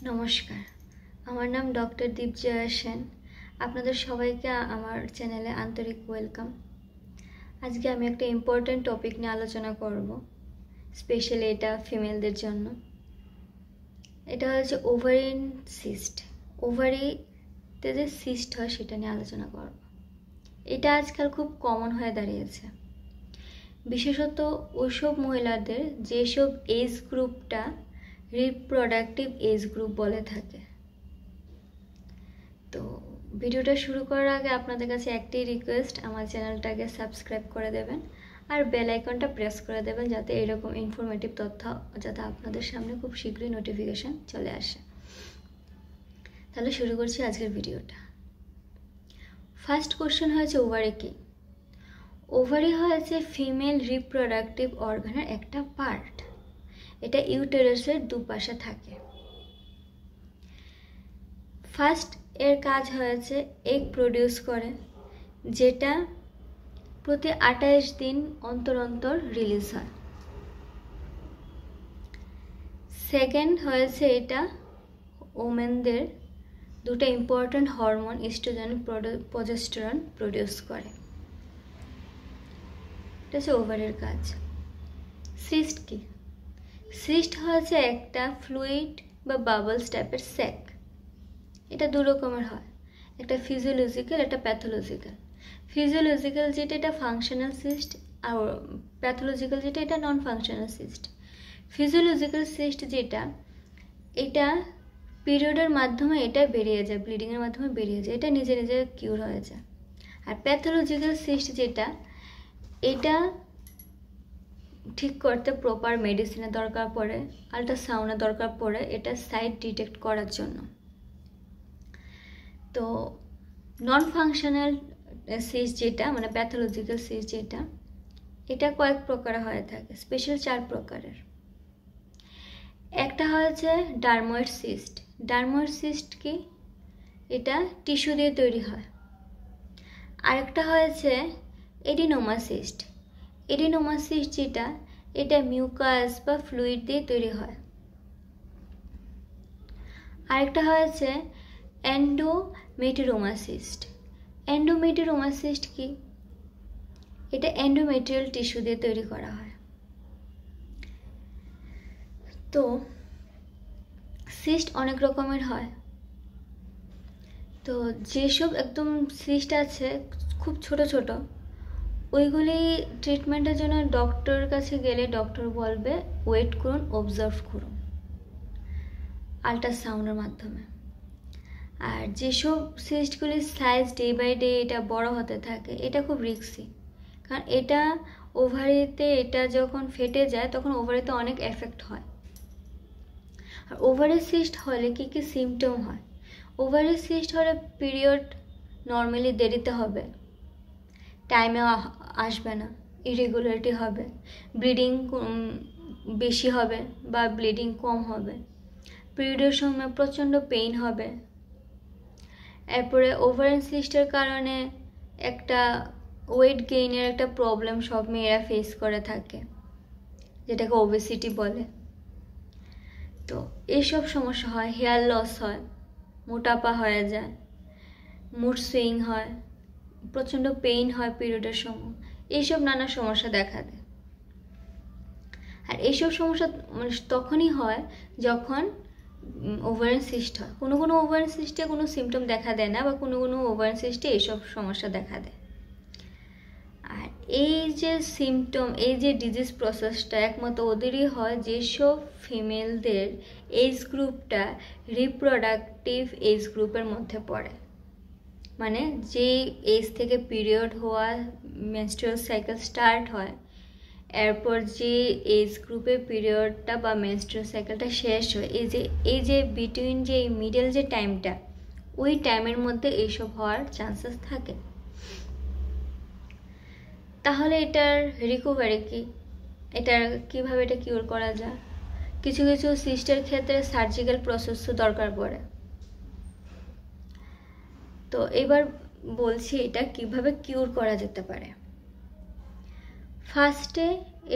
নমস্কার, আমার নাম ডক্টর দীপজয়া সেন। আপনাদের সবাইকে আমার চ্যানেলে আন্তরিক ওয়েলকাম। আজকে আমি একটা ইম্পর্ট্যান্ট টপিক নিয়ে আলোচনা করব, স্পেশালি এটা ফিমেলদের জন্য। এটা হচ্ছে ওভারিন সিস্ট। ওভারিতে যে সিস্ট হয় সেটা নিয়ে আলোচনা করব। এটা আজকাল খুব কমন হয়ে দাঁড়িয়েছে, বিশেষত ওইসব মহিলাদের যেসব এজ গ্রুপটা রিপ্রোডাক্টিভ এজ গ্রুপ বলে থাকে। তো ভিডিওটা শুরু করার আগে আপনাদের কাছে একটাই রিকোয়েস্ট, আমার চ্যানেলটাকে সাবস্ক্রাইব করে দেবেন আর বেল আইকনটা প্রেস করে দেবেন, যাতে এরকম ইনফরমেটিভ তথ্য যাতে আপনাদের সামনে খুব শীঘ্রই নোটিফিকেশন চলে আসে। তাহলে শুরু করছি আজকের ভিডিওটা। ফার্স্ট কোশ্চেন হয়েছে ওভারি কি? ওভারি হয়েছে ফিমেল রিপ্রোডাক্টিভ অর্গানের একটা পার্ট। এটা ইউটেরাসের দুপাশে থাকে। ফার্স্ট এর কাজ হয়েছে এগ প্রডিউস করে, যেটা প্রতি 28 দিন অন্তর অন্তর রিলিজ হয়। সেকেন্ড হয়েছে এটা ওমেনদের দুটো important hormone oestrogen progesterone produce করে। এটা হচ্ছে ওভারের কাজ। সিস্ট কি? সিস্ট হয়েছে একটা ফ্লুইড বা বাবলস টাইপের স্যাক। এটা দু রকমের হয়, একটা ফিজিওলজিক্যাল, একটা প্যাথোলজিক্যাল। ফিজিওলজিক্যাল যেটা এটা ফাংশনাল সিস্ট, আর প্যাথোলজিক্যাল যেটা এটা non functional cyst. Physiological cyst যেটা, এটা পিরিয়ডের মাধ্যমে এটা বেরিয়ে যায়, ব্লিডিংয়ের মাধ্যমে বেরিয়ে যায়, এটা নিজে নিজে কিউর হয়ে যায়। আর প্যাথোলজিক্যাল সিস্ট যেটা, এটা ঠিক করতে প্রপার মেডিসিনের দরকার পড়ে, আল্ট্রাসাউন্ডের দরকার পড়ে এটা সাইট ডিটেক্ট করার জন্য। তো নন ফাংশনাল সিস্ট যেটা, মানে প্যাথোলজিক্যাল সিস্ট যেটা, এটা কয়েক প্রকার হয়ে থাকে, স্পেশাল 4 প্রকারের। একটা হচ্ছে ডার্ময়েড সিস্ট। ডার্ময়েড সিস্ট কি? এটা টিস্যু দিয়ে তৈরি হয়। আরেকটা হয়েছে এডিনোমা সিস্ট। এডিনোমা সিস্ট যেটা, এটা মিউকাস বা ফ্লুইড দিয়ে তৈরি হয়। আরেকটা হয়েছে এন্ডোমেট্রিওমা সিস্ট। এন্ডোমেট্রিওমা সিস্ট কি? এটা এন্ডোমেট্রিয়াল টিস্যু দিয়ে তৈরি করা হয়। তো সিস্ট অনেক রকমের হয়। তো যেসব একদম সিস্ট আছে খুব ছোট ছোট, ওইগুলি ট্রিটমেন্টের জন্য ডক্টরের কাছে গেলে ডক্টর বলবে ওয়েট করুন, অবজার্ভ করুন আল্ট্রাসাউন্ডের মাধ্যমে। আর যেসব সিস্টগুলির সাইজ ডে বাই ডে এটা বড় হতে থাকে, এটা খুব রিস্কি, কারণ এটা ওভারিতে এটা যখন ফেটে যায় তখন ওভারিতে অনেক এফেক্ট হয়। আর ওভারি সিস্ট হলে কি কি সিমটম হয়? ওভারি সিস্ট হলে পিরিয়ড নর্মালি দেরিতে হবে, টাইমে আসবে না, ইরেগুলারিটি হবে, ব্লিডিং বেশি হবে বা ব্লিডিং কম হবে, পিরিয়ডের সময় প্রচণ্ড পেইন হবে। এরপরে ওভারিন সিস্টের কারণে একটা ওয়েট গেইনের একটা প্রবলেম সব মেয়েরা ফেস করে থাকে, যেটাকে ওবেসিটি বলে। তো এইসব সমস্যা হয়, হেয়ার লস হয়, মোটাপা হয়ে যায়, মুড সুইং হয়, প্রচণ্ড পেইন হয় পিরিয়ডের সময়, এইসব নানা সমস্যা দেখা দেয়। আর এইসব সমস্যা তখনই হয় যখন ওভারিন সিস্ট হয়। কোনো কোনো ওভারিন সিস্টে কোনো সিমটম দেখা দেয় না, বা কোনো কোনো ওভারিন সিস্টে এইসব সমস্যা দেখা দেয়। আর এই যে সিমটম, এই যে ডিজিজ প্রসেসটা একমাত্র ওদেরই হয় যেসব ফিমেলদের এজ গ্রুপটা রিপ্রোডাক্টিভ এজ গ্রুপের মধ্যে পড়ে। মানে যে এজ থেকে পিরিয়ড হওয়া, মেনস্ট্রুয়াল সাইকেল স্টার্ট হয়, এরপর যে এজ গ্রুপে পিরিয়ডটা বা মেনস্ট্রুয়াল সাইকেলটা শেষ হয়, এই যে বিটুইন যে মিডল যে টাইমটা, ওই টাইমের মধ্যে এইসব হওয়ার চান্সেস থাকে। তাহলে এটার রিকভারি কি? এটার কিভাবে এটা কিউর করা যায়? কিছু কিছু সিস্টের ক্ষেত্রে সার্জিক্যাল প্রসেসও দরকার পড়ে। তো এবার বলছি এটা কিভাবে কিউর করা যেতে পারে। ফার্স্টে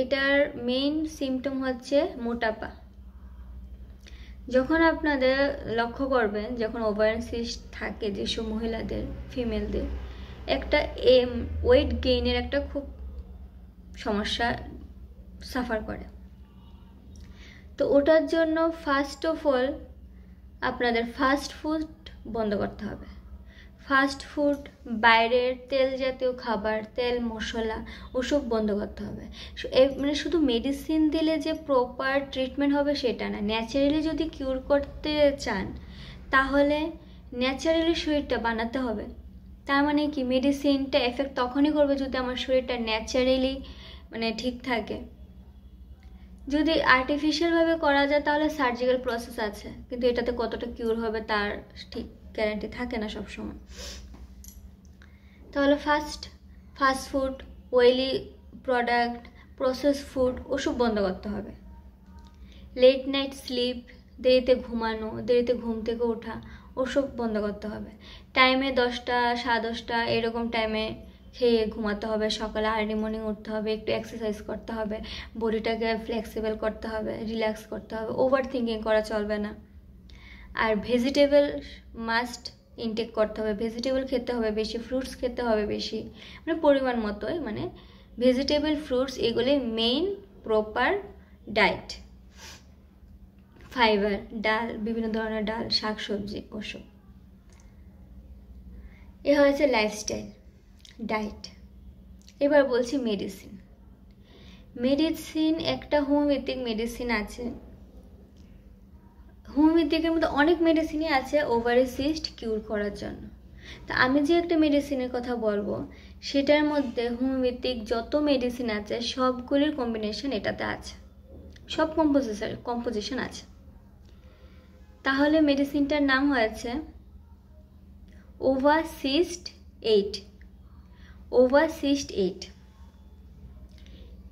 এটার মেইন সিমটম হচ্ছে মোটাপা। যখন আপনাদের লক্ষ্য করবেন যখন ওভারিয়ান সিস্ট থাকে যেসব মহিলাদের, ফিমেলদের, একটা ওয়েট গেইনের একটা খুব সমস্যা সাফার করে। তো ওটার জন্য ফার্স্ট অফ অল আপনাদের ফাস্ট ফুড বন্ধ করতে হবে। ফাস্ট ফুড, বাইরের তেল জাতীয় খাবার, তেল মশলা ওসব বন্ধ করতে হবে। মানে শুধু মেডিসিন দিলে যে প্রপার ট্রিটমেন্ট হবে সেটা না। ন্যাচারালি যদি কিউর করতে চান তাহলে ন্যাচারালি শরীরটা বানাতে হবে। তার মানে কি, মেডিসিনটা এফেক্ট তখনই করবে যদি আমার শরীরটা ন্যাচারালি মানে ঠিক থাকে। যদি আর্টিফিশিয়ালভাবে করা যায় তাহলে সার্জিক্যাল প্রসেস আছে, কিন্তু এটাতে কতটা কিউর হবে তার ঠিক গ্যারান্টি থাকে না সবসময়। তাহলে fast food, oily product, process food ওসব বন্ধ করতে হবে। লেট নাইট স্লিপ, দেরিতে ঘুমানো, দেরিতে ঘুম থেকে ওঠা ওসব বন্ধ করতে হবে। টাইমে 10টা 10:30 এরকম টাইমে খেয়ে ঘুমাতে হবে। সকালে আর্লি মর্নিং উঠতে হবে, একটু এক্সারসাইজ করতে হবে, বডিটাকে ফ্লেক্সিবল করতে হবে, রিল্যাক্স করতে হবে, ওভার থিঙ্কিং করা চলবে না। আর ভেজিটেবল মাস্ট ইনটেক করতে হবে, ভেজিটেবল খেতে হবে বেশি, ফ্রুটস খেতে হবে বেশি, মানে পরিমাণ মতোই, মানে ভেজিটেবল ফ্রুটস এগুলি মেইন প্রপার ডায়েট। ফাইবার, ডাল, বিভিন্ন ধরনের ডাল, শাকসবজি ওসব। এ হয়েছে লাইফস্টাইল, ডায়েট। এবার বলছি মেডিসিন। একটা হোমিওপ্যাথিক মেডিসিন আছে। হোমিওপ্যাথিকের মধ্যে অনেক মেডিসিনই আছে ওভারি সিস্ট কিউর করার জন্য। তা আমি যে একটা মেডিসিনের কথা বলবো সেটার মধ্যে হোমিওপ্যাথিক যত মেডিসিন আছে সবগুলির কম্বিনেশন এটাতে আছে, সব কম্পোজিশন আছে। তাহলে মেডিসিনটার নাম হয়েছে ওভাসিস্ট 8।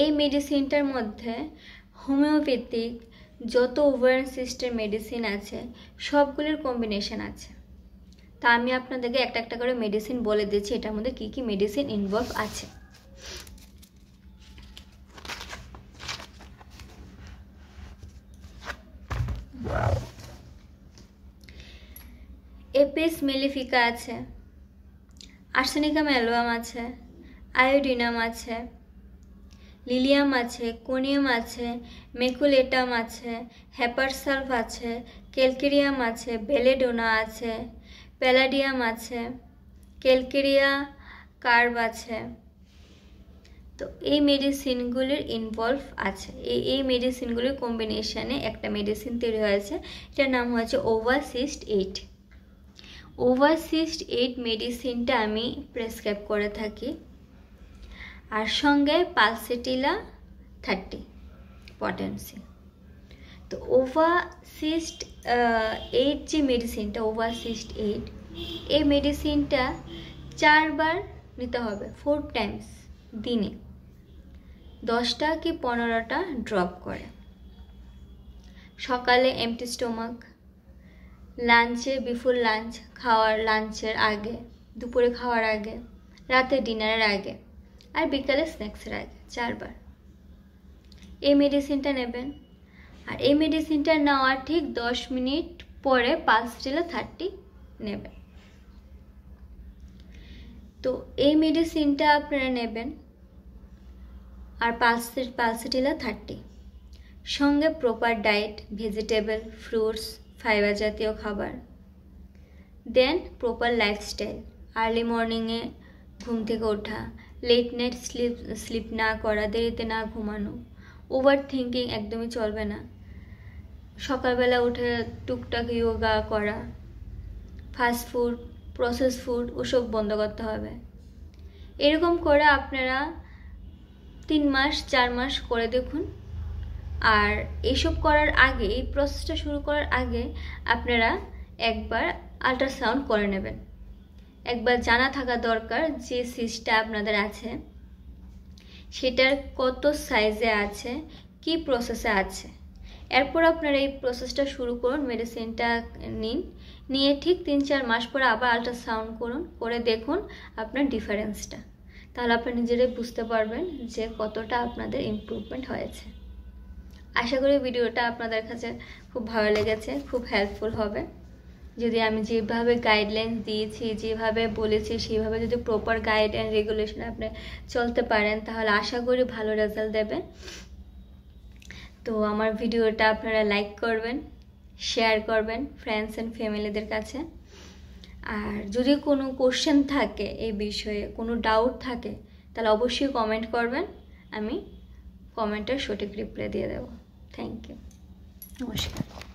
এই মেডিসিনটার মধ্যে হোমিওপ্যাথিক যত ওভারিয়ান সিস্টের মেডিসিন আছে সবগুলির কম্বিনেশন আছে। তা আমি আপনাদেরকে একটা একটা করে মেডিসিন বলে দিচ্ছি এটার মধ্যে কি কি মেডিসিন ইনভলভ আছে। এপিস মেলিফিকা আছে, আর্সেনিকাম অ্যালবাম আছে, আয়োডিনাম আছে, লিলিয়াম আছে, কোনিয়াম আছে, মেকুলেটাম আছে, হেপারসালফ আছে, ক্যালকেরিয়াম আছে, বেলেডোনা আছে, প্যালাডিয়াম আছে, ক্যালকেরিয়া কার্ব আছে। তো এই মেডিসিনগুলির ইনভলভ আছে, এই মেডিসিনগুলির কম্বিনেশনে একটা মেডিসিন তৈরি হয়েছে, এটার নাম হয়েছে ওভাসিস্ট 8। ওভাসিস্ট 8 মেডিসিনটা আমি প্রেসক্রাইব করে থাকি, আর সঙ্গে পালসেটিলা 30 পটেন্সি। তো ওভাসিস্ট 8 যে মেডিসিনটা, ওভাসিস্ট 8, এই মেডিসিনটা 4 বার নিতে হবে, 4 টাইমস দিনে, 10টা কি 15টা ড্রপ করে। সকালে এমটি স্টোমাক, লাঞ্চে বিফোর লাঞ্চ, লাঞ্চের আগে, দুপুরে খাওয়ার আগে, রাতে ডিনারের আগে, আর বিকালে স্ন্যাক্সের আগে, 4 বার এই মেডিসিনটা নেবেন। আর এই মেডিসিনটা নেওয়ার ঠিক 10 মিনিট পরে পালসেটিলা 30 নেবেন। তো এই মেডিসিনটা আপনারা নেবেন, আর পালসেটিলা 30, সঙ্গে proper diet, vegetable, fruits, fibre জাতীয় খাবার, দেন প্রপার লাইফস্টাইল, আর্লি মর্নিংয়ে ঘুম থেকে ওঠা, লেট নাইট স্লিপ না করা, দেরিতে না ঘুমানো, ওভার থিঙ্কিং একদমই চলবে না, সকালবেলা উঠে টুকটাক যোগা করা, ফাস্ট ফুড, প্রসেস ফুড ওসব বন্ধ করতে হবে। এরকম করে আপনারা 3 মাস 4 মাস করে দেখুন। আর এইসব করার আগে, এই প্রসেসটা শুরু করার আগে আপনারা একবার আল্ট্রাসাউন্ড করে নেবেন। একবার জানা থাকা দরকার যে সিস্টটা আপনাদের আছে সেটার কত সাইজে আছে, কি প্রসেসে আছে। এরপর আপনারা এই প্রসেসটা শুরু করুন, মেডিসিনটা নিন, নিয়ে ঠিক 3-4 মাস পরে আবার আল্ট্রাসাউন্ড করুন, করে দেখুন আপনার ডিফারেন্সটা। তাহলে আপনি নিজেরাই বুঝতে পারবেন যে কতটা আপনাদের ইমপ্রুভমেন্ট হয়েছে। আশা করি ভিডিওটা আপনাদের কাছে খুব ভালো লেগেছে, খুব হেল্পফুল হবে। যদি আমি যেভাবে গাইডলাইন দিয়েছি, যেভাবে বলেছি সেইভাবে যদি প্রপার গাইড অ্যান্ড রেগুলেশন আপনি চলতে পারেন, তাহলে আশা করি ভালো রেজাল্ট দেবে। তো আমার ভিডিওটা আপনারা লাইক করবেন, শেয়ার করবেন ফ্রেন্ডস অ্যান্ড ফ্যামিলিদের কাছে। আর যদি কোনো কোশ্চেন থাকে এই বিষয়ে, কোনো ডাউট থাকে, তাহলে অবশ্যই কমেন্ট করবেন, আমি কমেন্টের সঠিক রিপ্লাই দিয়ে দেবো। থ্যাংক ইউ, নমস্কার।